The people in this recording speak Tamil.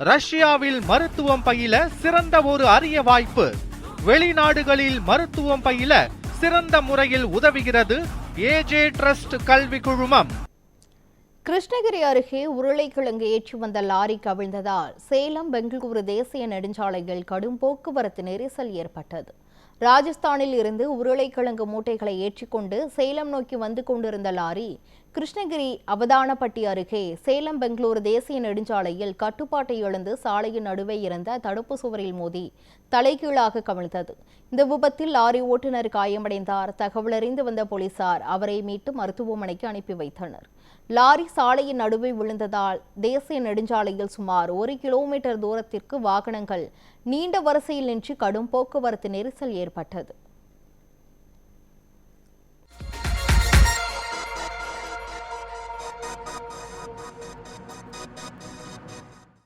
ரஷ்யாவில் மருத்துவம் பயில சிறந்த ஒரு அரிய வாய்ப்பு. வெளிநாடுகளில் மருத்துவம் பயில சிறந்த முறையில் உதவுகிறது ஏஜே ட்ரஸ்ட் கல்வி குழுமம். கிருஷ்ணகிரி அருகே உருளைக்கிழங்கு ஏற்றி வந்த லாரி கவிழ்ந்ததால் சேலம் பெங்களூரு தேசிய நெடுஞ்சாலையில் கடும் போக்குவரத்து நெரிசல் ஏற்பட்டது. ராஜஸ்தானில் இருந்து உருளைக்கிழங்கு மூட்டைகளை ஏற்றிக்கொண்டு சேலம் நோக்கி வந்து கொண்டிருந்த லாரி கிருஷ்ணகிரி அவதானப்பட்டி அருகே சேலம் பெங்களூரு தேசிய நெடுஞ்சாலையில் கட்டுப்பாட்டை இழந்து சாலையின் நடுவே இருந்த தடுப்பு சுவரில் மோதி தலைகீழாக கவிழ்ந்தது. இந்த விபத்தில் லாரி ஓட்டுநர் காயமடைந்தார். தகவலறிந்து வந்த போலீசார் அவரை மீட்டு மருத்துவமனைக்கு அனுப்பி வைத்தனர். லாரி சாலையின் நடுவே விழுந்ததால் தேசிய நெடுஞ்சாலையில் சுமார் 1 கிலோமீட்டர் தூரத்திற்கு வாகனங்கள் நீண்ட வரிசையில் நின்று கடும் போக்குவரத்து நெரிசல் ஏற்பட்டது.